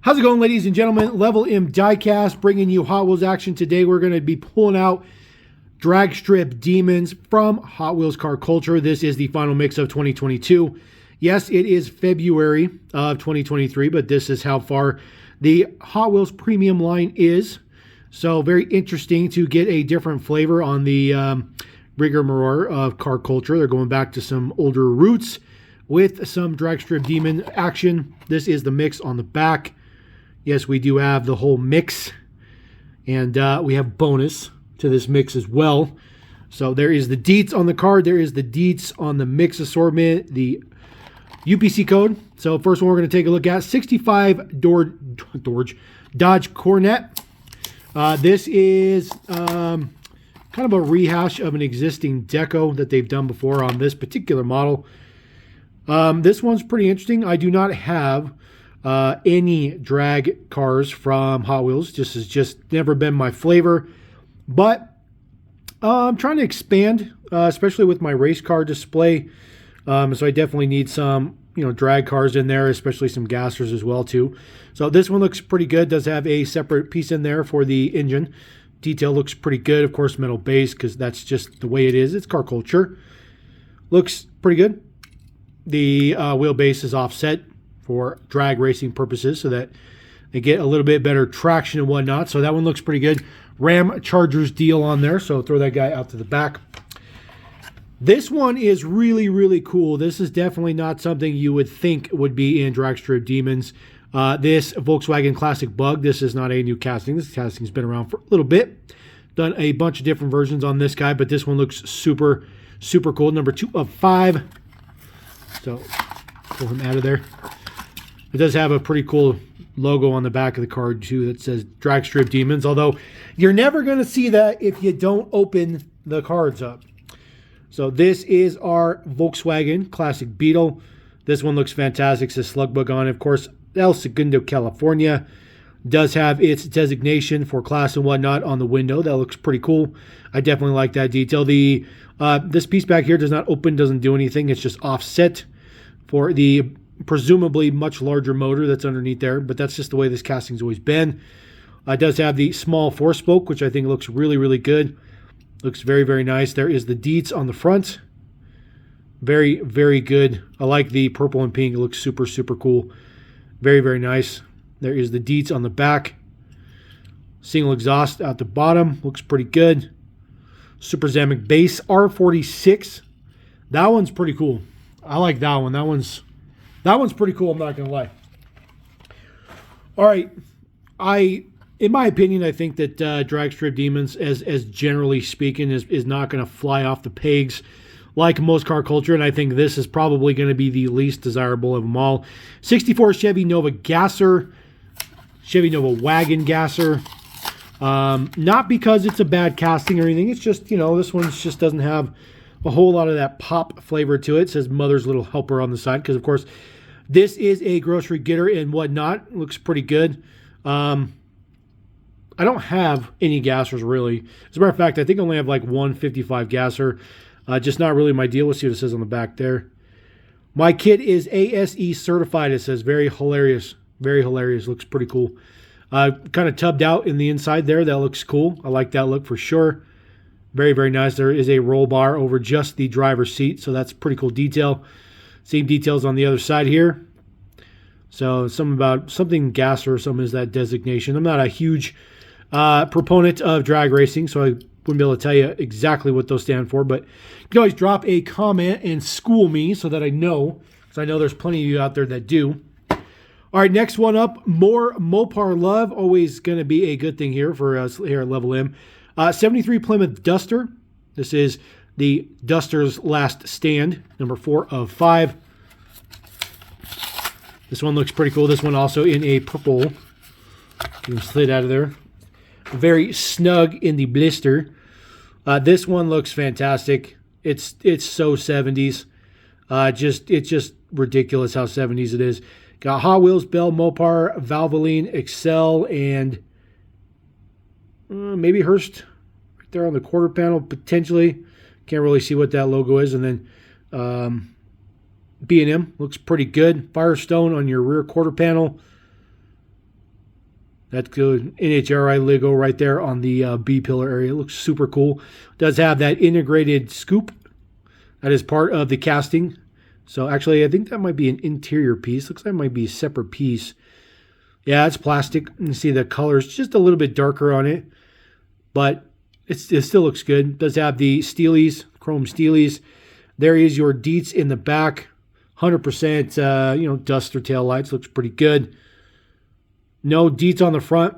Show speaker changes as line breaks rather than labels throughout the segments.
How's it going, ladies and gentlemen? Level M Diecast bringing you Hot Wheels action. Today we're going to be pulling out Dragstrip Demons from Hot Wheels Car Culture. This is the final mix of 2022. Yes, it is February of 2023, but this is how far the Hot Wheels premium line is. So very interesting to get a different flavor on the rigmarole of Car Culture. They're going back to some older roots with some Dragstrip Demon action. This is the mix on the back. Yes, we do have the whole mix, and we have bonus to this mix as well. So there is the deets on the card. There is the deets on the mix assortment, the UPC code. So first one we're going to take a look at, 65 Dodge Cornet. This is kind of a rehash of an existing deco that they've done before on this particular model. This one's pretty interesting. I do not have any drag cars from Hot Wheels. This has just never been my flavor, but I'm trying to expand, especially with my race car display. So I definitely need some, drag cars in there, especially some gassers as well too. So this one looks pretty good. Does have a separate piece in there for the engine. Detail looks pretty good. Of course, metal base, because that's just the way it is. It's Car Culture. Looks pretty good. The wheelbase is offset for drag racing purposes so that they get a little bit better traction and whatnot. So that one looks pretty good. Ram Chargers deal on there, so throw that guy out to the back. This one is really, really cool. This is definitely not something you would think would be in Dragstrip Demons. This Volkswagen Classic Bug, this is not a new casting. This casting's been around for a little bit. Done a bunch of different versions on this guy, but this one looks super, super cool. Number 2 of 5. So pull him out of there. It does have a pretty cool logo on the back of the card too that says Dragstrip Demons, although you're never going to see that if you don't open the cards up. So this is our Volkswagen Classic Beetle. This one looks fantastic. It says Slugbug on it. Of course, El Segundo, California. Does have its designation for class and whatnot on the window. That looks pretty cool. I definitely like that detail. The this piece back here does not open, doesn't do anything. It's just offset for the presumably much larger motor that's underneath there, but that's just the way this casting's always been. It does have the small 4-spoke, which I think looks really, really good. Looks very, very nice. There is the deets on the front. Very, very good. I like the purple and pink. It looks super, super cool. Very, very nice. There is the deets on the back. Single exhaust out the bottom. Looks pretty good. Super Zamic base R46. That one's pretty cool. I like that one. That one's pretty cool, I'm not going to lie. All right. In my opinion, I think that Dragstrip Demons, as generally speaking, is not going to fly off the pegs like most Car Culture, and I think this is probably going to be the least desirable of them all. 64 Chevy Nova Gasser. Chevy Nova Wagon Gasser. Not because it's a bad casting or anything. It's just, this one just doesn't have a whole lot of that pop flavor to it. It says Mother's Little Helper on the side because, of course, this is a grocery getter and whatnot. Looks pretty good. I don't have any gassers, really. As a matter of fact, I think I only have like 155 gasser. Just not really my deal. Let's see what it says on the back there. My kit is ASE certified, it says. Very hilarious. Very hilarious. Looks pretty cool. Kind of tubbed out in the inside there. That looks cool. I like that look for sure. Very, very nice. There is a roll bar over just the driver's seat, so that's pretty cool detail. Same details on the other side here. So something gasser or something is that designation. I'm not a huge proponent of drag racing, so I wouldn't be able to tell you exactly what those stand for, but you can always drop a comment and school me so that I know, because I know there's plenty of you out there that do. All right, next one up, more Mopar love. Always going to be a good thing here for us here at Level M. 73 Plymouth Duster. This is the Duster's Last Stand, number 4 of 5. This one looks pretty cool. This one also in a purple. Get him slid out of there. Very snug in the blister. This one looks fantastic. It's so 70s. It's just ridiculous how 70s it is. Got Hot Wheels, Bell, Mopar, Valvoline, Excel, and maybe Hearst right there on the quarter panel, potentially. Can't really see what that logo is. And then B&M looks pretty good. Firestone on your rear quarter panel. That's good. NHRI logo right there on the B pillar area. It looks super cool. Does have that integrated scoop. That is part of the casting. So actually, I think that might be an interior piece. Looks like it might be a separate piece. Yeah, it's plastic. You see the color's just a little bit darker on it, but it still looks good. It does have the steelies, chrome steelies. There is your deets in the back. 100% dust or tail lights. Looks pretty good. No deets on the front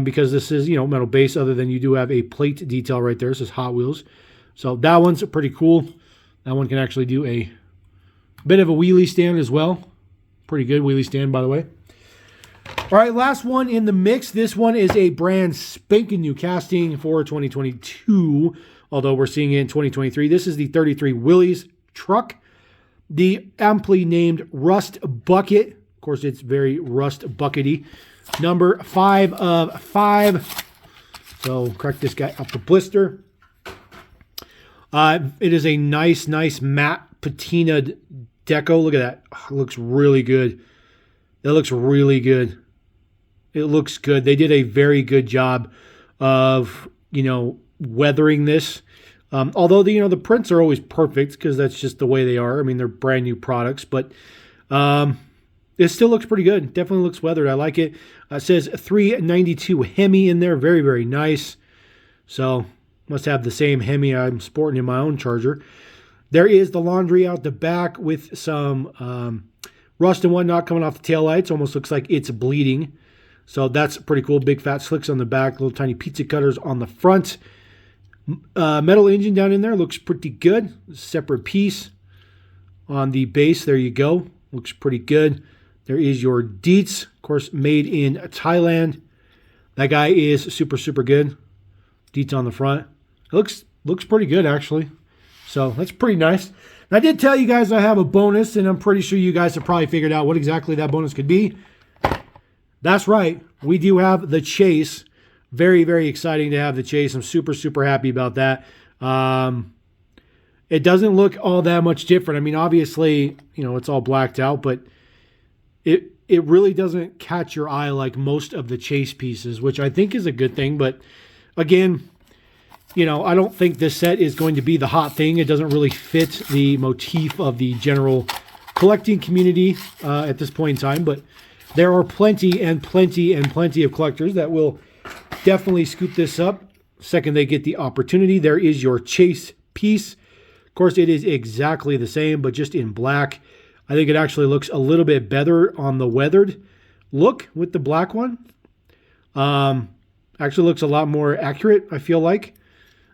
because this is metal base, other than you do have a plate detail right there. This is Hot Wheels. So that one's pretty cool. That one can actually do a bit of a wheelie stand as well. Pretty good wheelie stand, by the way. All right, last one in the mix. This one is a brand spanking new casting for 2022, although we're seeing it in 2023. This is the 33 Willys truck, the amply named Rust Bucket. Of course, it's very Rust Buckety. Number 5 of 5. So crack this guy up the blister. It is a nice matte patinaed deco. Look at that. Oh, it looks really good. It looks really good. It looks good. They did a very good job of, weathering this. Although the prints are always perfect because that's just the way they are. I mean, they're brand new products, but it still looks pretty good. Definitely looks weathered. I like it. It says 392 Hemi in there. Very, very nice. So must have the same Hemi I'm sporting in my own Charger. There is the laundry out the back with some rust and whatnot coming off the taillights. Almost looks like it's bleeding. So that's pretty cool. Big fat slicks on the back. Little tiny pizza cutters on the front. Metal engine down in there. Looks pretty good. Separate piece on the base. There you go. Looks pretty good. There is your deets. Of course, made in Thailand. That guy is super, super good. Deets on the front. It looks pretty good, actually. So that's pretty nice. And I did tell you guys I have a bonus, and I'm pretty sure you guys have probably figured out what exactly that bonus could be. That's right. We do have the Chase. Very, very exciting to have the Chase. I'm super, super happy about that. It doesn't look all that much different. I mean, obviously, it's all blacked out, but it really doesn't catch your eye like most of the Chase pieces, which I think is a good thing. But again, I don't think this set is going to be the hot thing. It doesn't really fit the motif of the general collecting community at this point in time, but there are plenty and plenty and plenty of collectors that will definitely scoop this up second they get the opportunity. There is your Chase piece. Of course, it is exactly the same, but just in black. I think it actually looks a little bit better on the weathered look with the black one. Actually looks a lot more accurate, I feel like.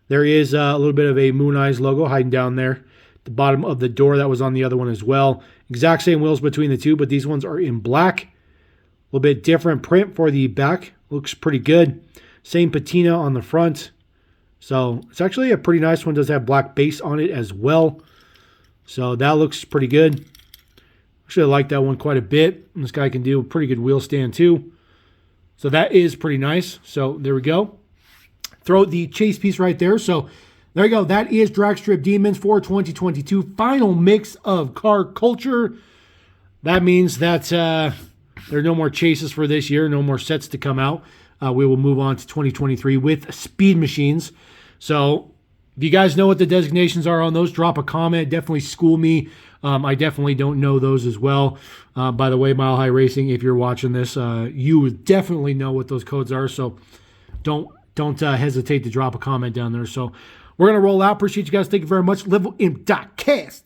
There is a little bit of a Moon Eyes logo hiding down there at the bottom of the door. That was on the other one as well. Exact same wheels between the two, but these ones are in black. A little bit different print for the back. Looks pretty good. Same patina on the front. So it's actually a pretty nice one. Does have black base on it as well. So that looks pretty good. Actually, I like that one quite a bit. This guy can do a pretty good wheel stand too. So that is pretty nice. So there we go. Throw the Chase piece right there. So there you go. That is Dragstrip Demons for 2022. Final mix of car culture. That means that there are no more chases for this year. No more sets to come out. We will move on to 2023 with Speed Machines. So if you guys know what the designations are on those, drop a comment. Definitely school me. I definitely don't know those as well. By the way, Mile High Racing, if you're watching this, you would definitely know what those codes are. So don't hesitate to drop a comment down there. So we're going to roll out. Appreciate you guys. Thank you very much. Level M.cast.